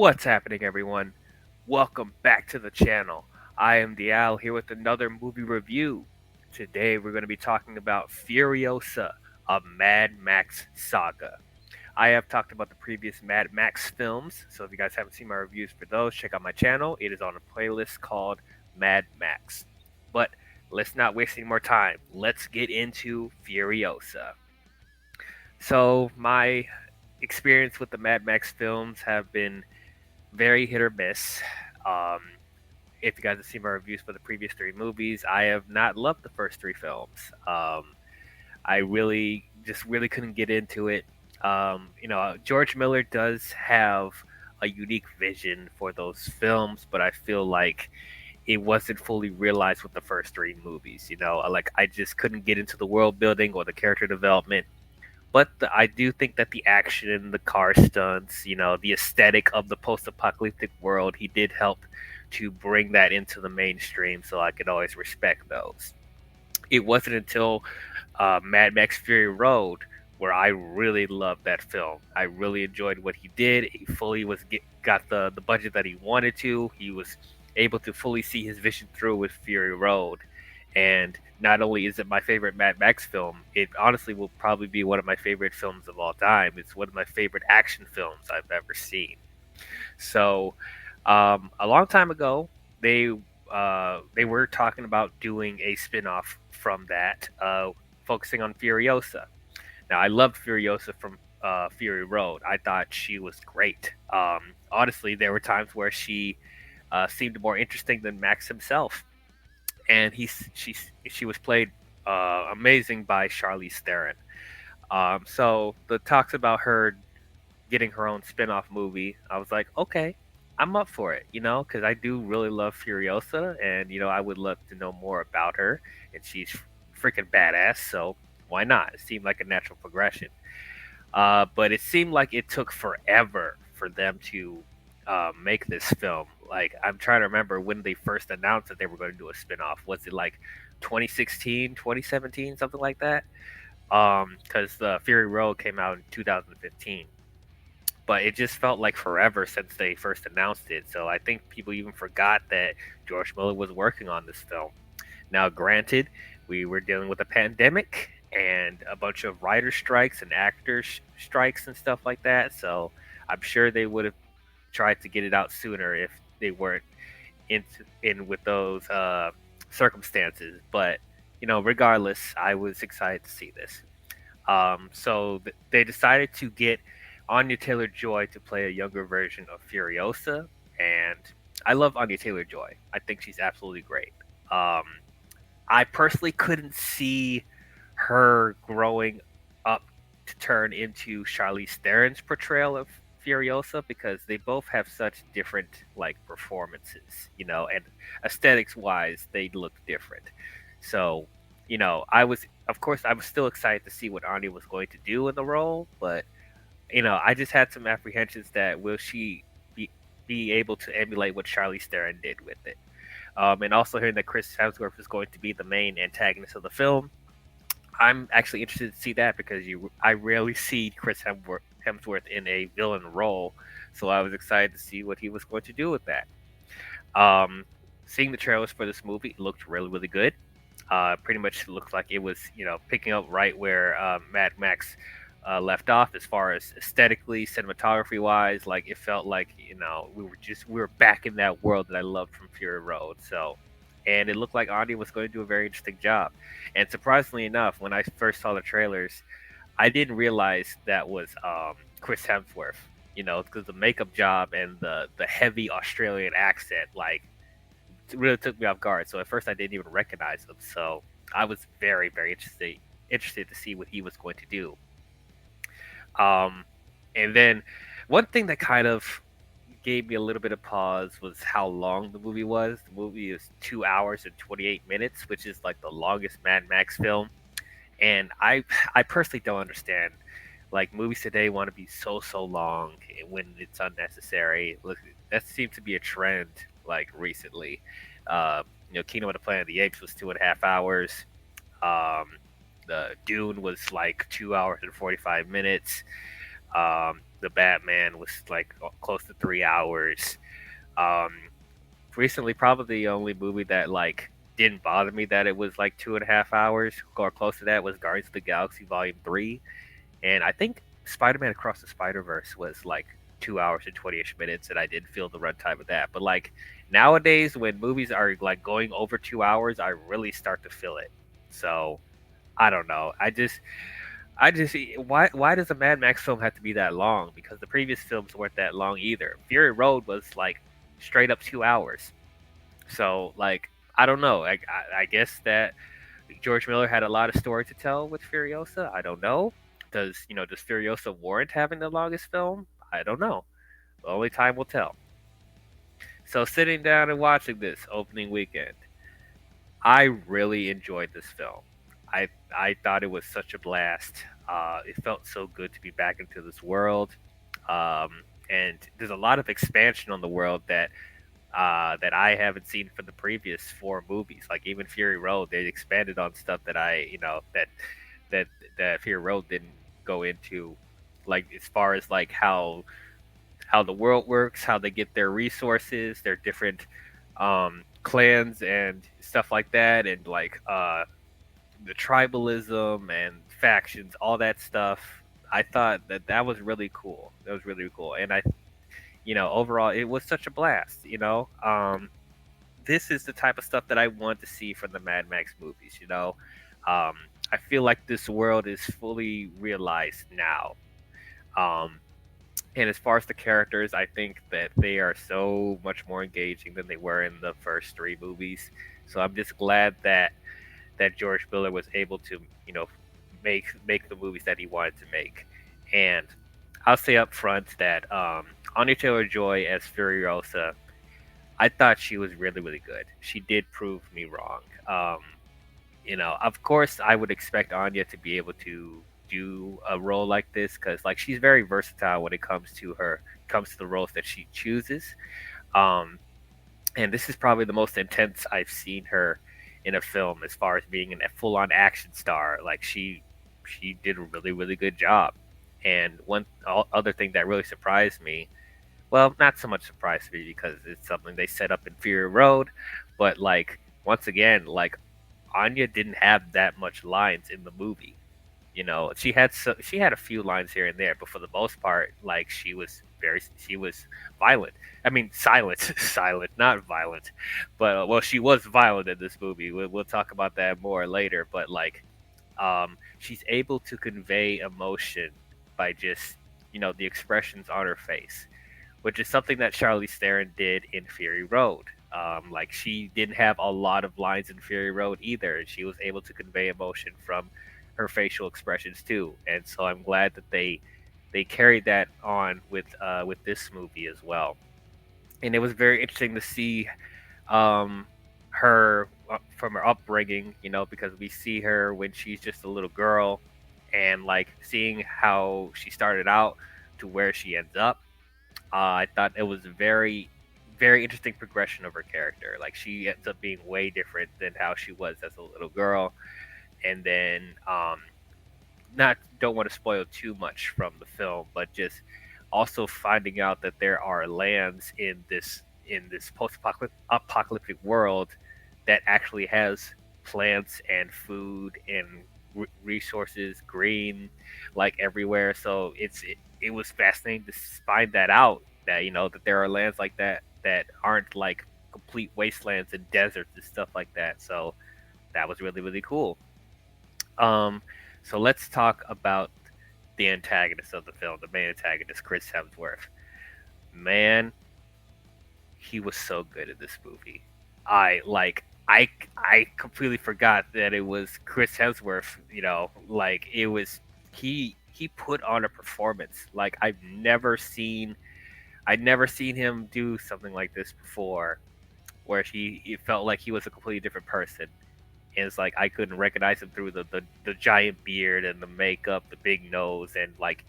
What's happening, everyone? Welcome back to the channel. I am Dial here with another movie review. Today, we're going to be talking about Furiosa, a Mad Max saga. I have talked about the previous Mad Max films, so if you guys haven't seen my reviews for those, check out my channel. It is on a playlist called Mad Max. But let's not waste any more time. Let's get into Furiosa. So, my experience with the Mad Max films have been very hit or miss. Um, if you guys have seen my reviews for the previous three movies, I have not loved the first three films. I really couldn't get into it. George Miller does have a unique vision for those films, but I feel like it wasn't fully realized with the first three movies. Like I just couldn't get into the world building or the character development. But I do think that the action, the car stunts, the aesthetic of the post-apocalyptic world, he did help to bring that into the mainstream. So I could always respect those. It wasn't until Mad Max Fury Road where I really loved that film. I really enjoyed what he did. He fully got the budget that he wanted to. He was able to fully see his vision through with Fury Road. And not only is it my favorite Mad Max film, it honestly will probably be one of my favorite films of all time. It's one of my favorite action films I've ever seen. So, a long time ago, they were talking about doing a spin-off from that, focusing on Furiosa. Now, I loved Furiosa from Fury Road. I thought she was great. Honestly, there were times where she seemed more interesting than Max himself, and she was played amazing by Charlize Theron. So the talks about her getting her own spin-off movie, I was like, okay, I'm up for it, because I do really love Furiosa, and I would love to know more about her, and she's freaking badass, so why not? It seemed like a natural progression. But it seemed like it took forever for them to make this film. Like, I'm trying to remember when they first announced that they were going to do a spin-off. Was it like 2016, 2017, something like that? Because the Fury Road came out in 2015, but it just felt like forever since they first announced it. So I think people even forgot that George Miller was working on this film. Now, granted, we were dealing with a pandemic and a bunch of writer strikes and actors strikes and stuff like that. So I'm sure they would have tried to get it out sooner if they weren't in with those circumstances. But regardless, I was excited to see this. They decided to get Anya Taylor Joy to play a younger version of Furiosa, and I love Anya Taylor Joy. I think she's absolutely great. Um, I personally couldn't see her growing up to turn into Charlize Theron's portrayal of Furiosa because they both have such different like performances, and aesthetics wise they look different. So, I was still excited to see what Anya was going to do in the role, but I just had some apprehensions that will she be be able to emulate what Charlize Theron did with it. And also hearing that Chris Hemsworth is going to be the main antagonist of the film, I'm actually interested to see that because I rarely see Chris Hemsworth in a villain role, so I was excited to see what he was going to do with that. Um, Seeing the trailers for this movie, it looked really, really good. Pretty much looked like it was, picking up right where Mad Max left off as far as aesthetically, cinematography wise. Like it felt like we were back in that world that I loved from Fury Road. So, and it looked like Anya was going to do a very interesting job. And surprisingly enough, when I first saw the trailers, I didn't realize that was Chris Hemsworth. Because the makeup job and the heavy Australian accent, like, it really took me off guard. So at first, I didn't even recognize him. So I was very, very interested to see what he was going to do. Um, and then one thing that kind of gave me a little bit of pause was how long the movie was. The movie is 2 hours and 28 minutes, which is like the longest Mad Max film. And I personally don't understand. Like movies today want to be so long when it's unnecessary. Look, that seems to be a trend like recently. Kingdom of the Planet of the Apes was 2.5 hours. The Dune was like 2 hours and 45 minutes. the Batman was like close to 3 hours. Um, Recently, probably the only movie that like didn't bother me that it was like 2.5 hours or close to that was Guardians of the Galaxy Volume 3, and I think Spider-Man Across the Spider-Verse was like 2 hours and 20ish minutes, and I did feel the runtime of that. But like nowadays, when movies are like going over 2 hours, I really start to feel it. So I don't know. I just why does a Mad Max film have to be that long? Because the previous films weren't that long either. Fury Road was like straight up 2 hours. So like I don't know. I guess that George Miller had a lot of story to tell with Furiosa. I don't know. Does Furiosa warrant having the longest film? I don't know. Only time will tell. So sitting down and watching this opening weekend, I really enjoyed this film. I thought it was such a blast. It felt so good to be back into this world, and there's a lot of expansion on the world that I haven't seen from the previous four movies. Like even Fury Road, they expanded on stuff that that Fury Road didn't go into, like as far as like how the world works, how they get their resources, their different clans and stuff like that, and like the tribalism and factions, all that stuff. I thought that that was really cool. That was really cool, and overall, it was such a blast. This is the type of stuff that I want to see from the Mad Max movies. I feel like this world is fully realized now. Um, and as far as the characters, I think that they are so much more engaging than they were in the first three movies. So I'm just glad that George Miller was able to, make the movies that he wanted to make. And I'll say up front that Anya Taylor Joy as Furiosa, I thought she was really, really good. She did prove me wrong. Of course, I would expect Anya to be able to do a role like this because, like, she's very versatile when it comes to the roles that she chooses. Um, and this is probably the most intense I've seen her in a film as far as being a full-on action star. Like she did a really, really good job. And other thing that really surprised me, well, not so much surprised me because it's something they set up in Fury Road, but like once again, like Anya didn't have that much lines in the movie. She had a few lines here and there, but for the most part, like she was violent. I mean, silent, silent, not violent, but well, she was violent in this movie. We'll talk about that more later. But like, she's able to convey emotion by just the expressions on her face, which is something that Charlize Theron did in Fury Road. Like she didn't have a lot of lines in Fury Road either, and she was able to convey emotion from her facial expressions too. And so I'm glad that they carried that on with this movie as well. And it was very interesting to see um, her from her upbringing, because we see her when she's just a little girl, and like seeing how she started out to where she ends up. I thought it was a very, very interesting progression of her character. Like she ends up being way different than how she was as a little girl, and then not don't want to spoil too much from the film, but just also finding out that there are lands in this post-apocalyptic world that actually has plants and food and resources, green, like everywhere. So it was fascinating to find that out that that there are lands like that that aren't like complete wastelands and deserts and stuff like that. So that was really, really cool. Um, so let's talk about the antagonist of the film, the main antagonist, Chris Hemsworth. Man, he was so good in this movie. I completely forgot that it was Chris Hemsworth. Like it was he put on a performance like I'd never seen him do something like this before, where he felt like he was a completely different person. And it's like I couldn't recognize him through the giant beard and the makeup, the big nose, and like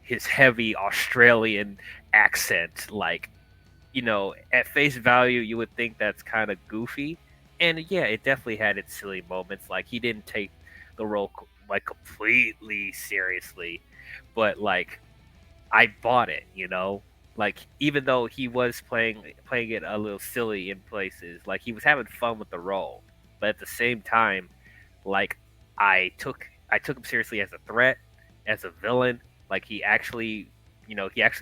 his heavy Australian accent. Like, at face value, you would think that's kind of goofy, and yeah, it definitely had its silly moments. Like he didn't take the role like completely seriously, but like I bought it, like even though he was playing it a little silly in places, like he was having fun with the role, but at the same time, like I took him seriously as a threat, as a villain. Like he actually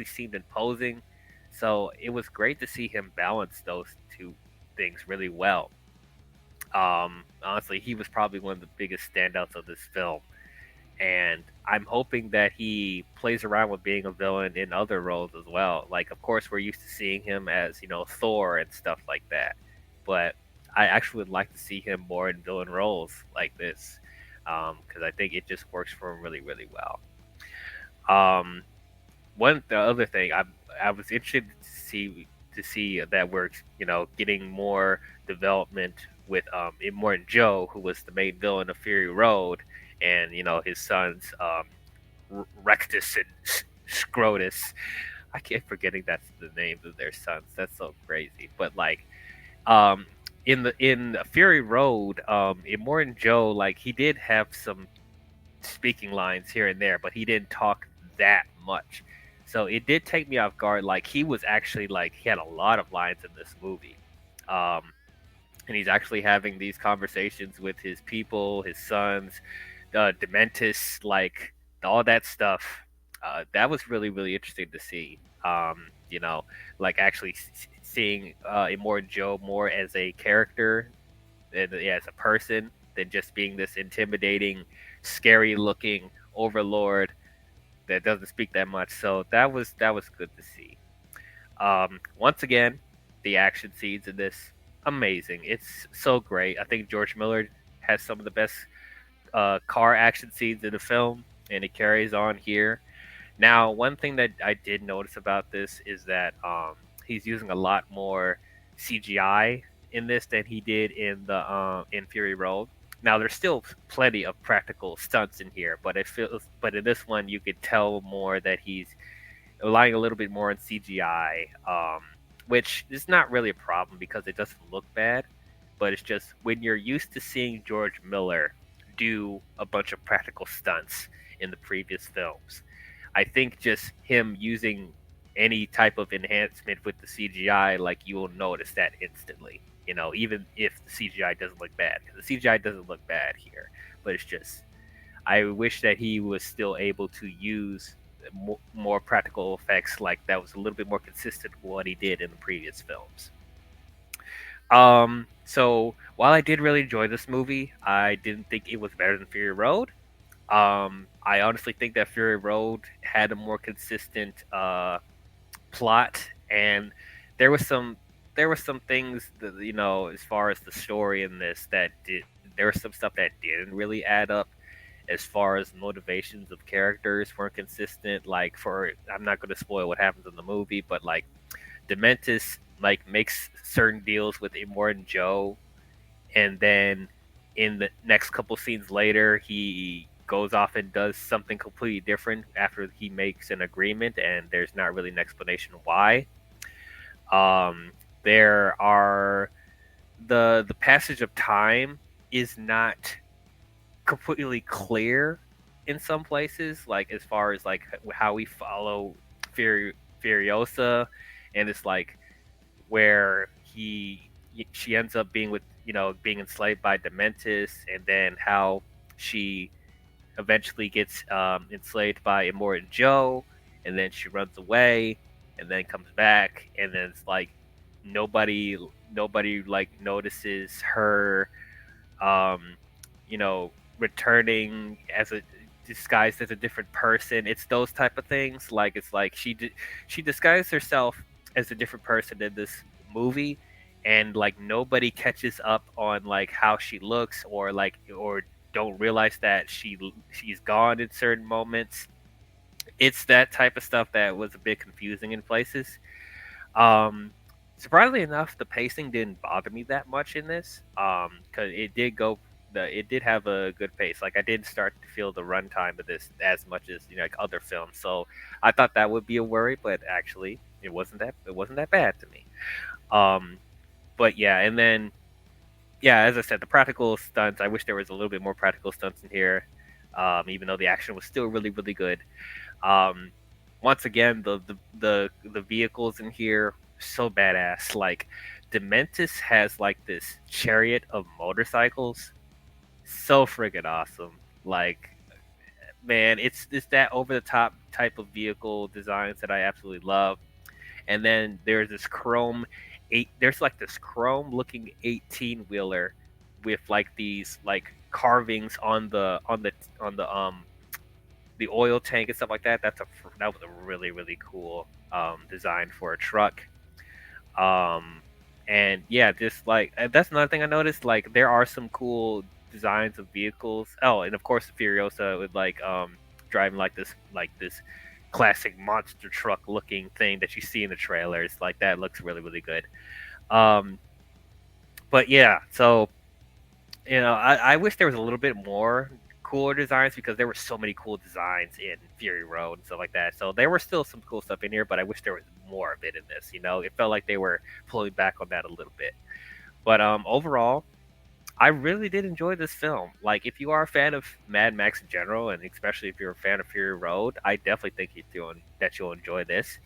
seemed imposing. So it was great to see him balance those two things really well. Honestly, he was probably one of the biggest standouts of this film, and I'm hoping that he plays around with being a villain in other roles as well. Like, of course, we're used to seeing him as Thor and stuff like that, but I actually would like to see him more in villain roles like this, because I think it just works for him really, really well. Um, the other thing I was interested to see that we're getting more development with Immortan Joe, who was the main villain of Fury Road, and his sons Rectus and Scrotus. I keep forgetting that's the names of their sons. That's so crazy. But like um, in Fury Road, Immortan Joe, like he did have some speaking lines here and there, but he didn't talk that much. So it did take me off guard. Like he was actually like he had a lot of lines in this movie, um, and he's actually having these conversations with his people, his sons, Dementis, like all that stuff. That was really really interesting to see. Like actually seeing Immortan Joe more as a character and yeah, as a person than just being this intimidating, scary looking overlord that doesn't speak that much. So that was good to see. Once again, the action scenes in this amazing. It's so great. I think George Miller has some of the best car action scenes in the film, and it carries on here. Now, one thing that I did notice about this is that he's using a lot more CGI in this than he did in Fury Road. Now, there's still plenty of practical stunts in here, but in this one, you could tell more that he's relying a little bit more on CGI, which is not really a problem because it doesn't look bad. But it's just when you're used to seeing George Miller do a bunch of practical stunts in the previous films, I think just him using any type of enhancement with the CGI, like you will notice that instantly. Even if the CGI doesn't look bad, because the CGI doesn't look bad here, but it's just I wish that he was still able to use more practical effects, like that was a little bit more consistent with what he did in the previous films. So while I did really enjoy this movie, I didn't think it was better than Fury Road. I honestly think that Fury Road had a more consistent plot, and there was some there were some things that as far as the story in this that did there was some stuff that didn't really add up as far as motivations of characters weren't consistent. Like for I'm not going to spoil what happens in the movie, but like Dementis like makes certain deals with Immortan Joe, and then in the next couple scenes later, he goes off and does something completely different after he makes an agreement, and there's not really an explanation why. There are the passage of time is not completely clear in some places, like as far as like how we follow Furiosa, and it's like where she ends up being with being enslaved by Dementis, and then how she eventually gets enslaved by Immortan Joe, and then she runs away, and then comes back, and then it's like nobody nobody like notices her, um, you know, returning as a disguised as a different person. It's those type of things. Like it's like she disguised herself as a different person in this movie, and like nobody catches up on like how she looks, or don't realize that she's gone in certain moments. It's that type of stuff that was a bit confusing in places. Um, Surprisingly enough, the pacing didn't bother me that much in this, because it did have a good pace. Like I didn't start to feel the runtime of this as much as like other films. So I thought that would be a worry, but actually it wasn't that bad to me. Um, but yeah, and then yeah, as I said, the practical stunts. I wish there was a little bit more practical stunts in here, even though the action was still really really good. Um, once again, the vehicles in here so badass. Like Dementis has like this chariot of motorcycles, so friggin' awesome. Like man, it's that over the top type of vehicle designs that I absolutely love. And then there's this chrome eight. There's like this chrome looking 18 wheeler with like these like carvings on the oil tank and stuff like that. That was a really cool design for a truck. Um, and yeah, just like that's another thing I noticed. Like there are some cool designs of vehicles. Oh, and of course the Furiosa with like driving like this classic monster truck looking thing that you see in the trailers. Like that looks really good. Um, but yeah, so I wish there was a little bit more cooler designs because there were so many cool designs in Fury Road and stuff like that. So there were still some cool stuff in here, but I wish there was more of it in this. It felt like they were pulling back on that a little bit. But overall, I really did enjoy this film. Like, if you are a fan of Mad Max in general, and especially if you're a fan of Fury Road, I definitely think that you'll enjoy this.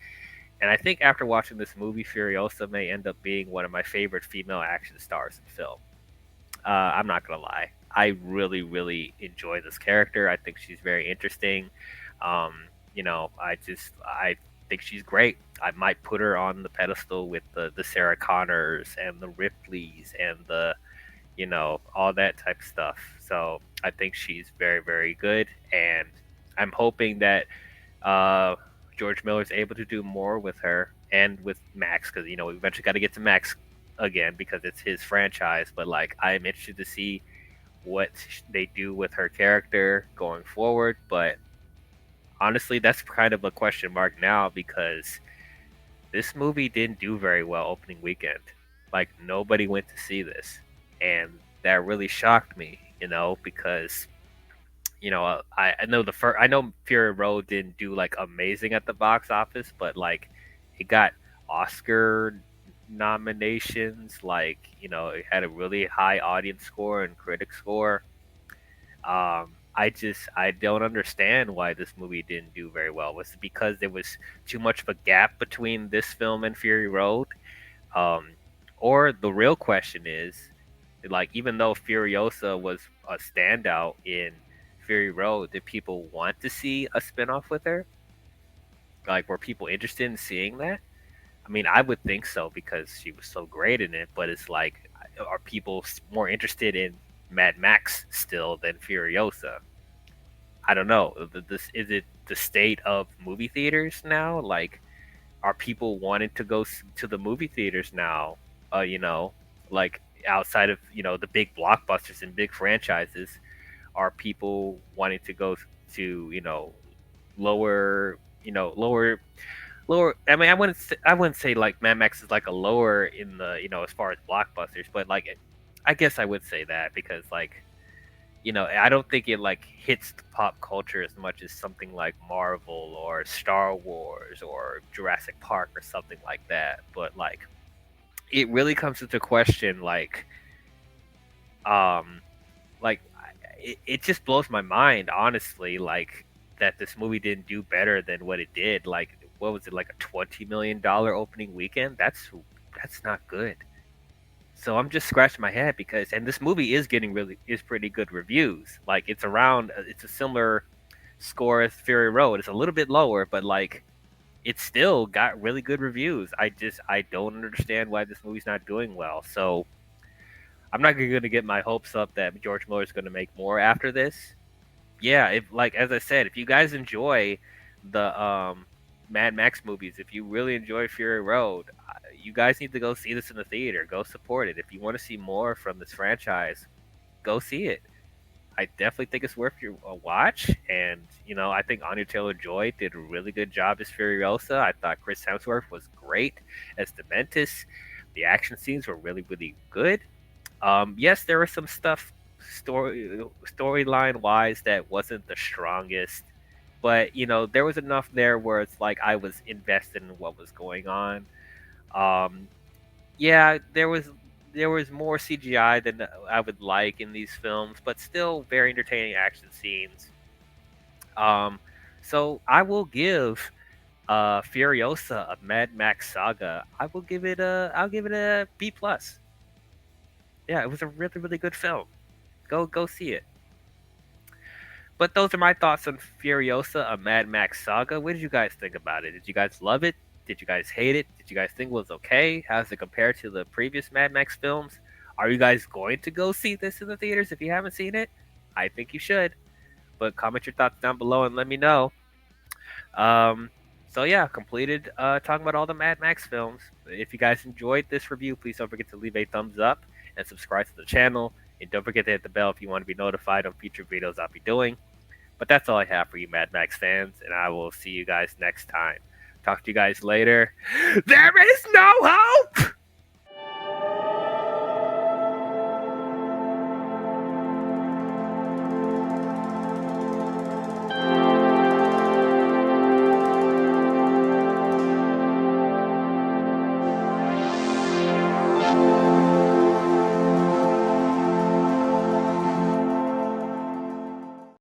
And I think after watching this movie, Furiosa may end up being one of my favorite female action stars in film. I'm not gonna lie. I really enjoy this character. I think she's very interesting. I think she's great. I might put her on the pedestal with the Sarah Connors and the Ripleys and the all that type of stuff. So I think she's very good, and I'm hoping that uh, George Miller's able to do more with her and with Max because we eventually got to get to Max again because it's his franchise. But like, I'm interested to see what they do with her character going forward. But honestly, that's kind of a question mark now because this movie didn't do very well opening weekend. Like nobody went to see this, and that really shocked me. Because I know I know Fury Road didn't do like amazing at the box office, but like it got Oscar nominations. Like it had a really high audience score and critic score. I don't understand why this movie didn't do very well. Was it because there was too much of a gap between this film and Fury Road? Um, or the real question is, like, even though Furiosa was a standout in Fury Road, did people want to see a spinoff with her? Like, were people interested in seeing that? I mean, I would think so because she was so great in it. But it's like, are people more interested in Mad Max still than Furiosa? I don't know. This is it the state of movie theaters now? Like, are people wanting to go to the movie theaters now? Uh, you know, like outside of the big blockbusters and big franchises, are people wanting to go to lower lower lower? I mean, I wouldn't say like Mad Max is like a lower in the as far as blockbusters, but like I guess I would say that because like I don't think it like hits the pop culture as much as something like Marvel or Star Wars or Jurassic Park or something like that. But like, it really comes into question, um, it just blows my mind, honestly, like that this movie didn't do better than what it did. Like, what was it, like a $20 million opening weekend? That's not good. So I'm just scratching my head because, and this movie is pretty good reviews. Like it's a similar score as Fury Road. It's a little bit lower, but like it still got really good reviews. I don't understand why this movie's not doing well. So I'm not going to get my hopes up that George Miller's going to make more after this. Yeah, if like as I said, if you guys enjoy the Mad Max movies, if you really enjoy Fury Road, you guys need to go see this in the theater. Go support it. If you want to see more from this franchise, go see it. I definitely think it's worth your watch. And I think Anya Taylor Joy did a really good job as Furiosa. I thought Chris Hemsworth was great as Dementis. The action scenes were really good. Yes, there was some stuff storyline wise that wasn't the strongest, but there was enough there where it's like I was invested in what was going on. Um, yeah, there was more CGI than I would like in these films, but still very entertaining action scenes. Um, so I will give Furiosa, a Mad Max Saga. I'll give it a B plus. Yeah, it was a really really good film. Go see it. But those are my thoughts on Furiosa, a Mad Max Saga. What did you guys think about it? Did you guys love it? Did you guys hate it? Did you guys think it was okay? How does it compare to the previous Mad Max films? Are you guys going to go see this in the theaters if you haven't seen it? I think you should. But comment your thoughts down below and let me know. Um, so yeah, completed talking about all the Mad Max films. If you guys enjoyed this review, please don't forget to leave a thumbs up and subscribe to the channel. And don't forget to hit the bell if you want to be notified on future videos I'll be doing. But that's all I have for you Mad Max fans, and I will see you guys next time. Talk to you guys later. There is no hope!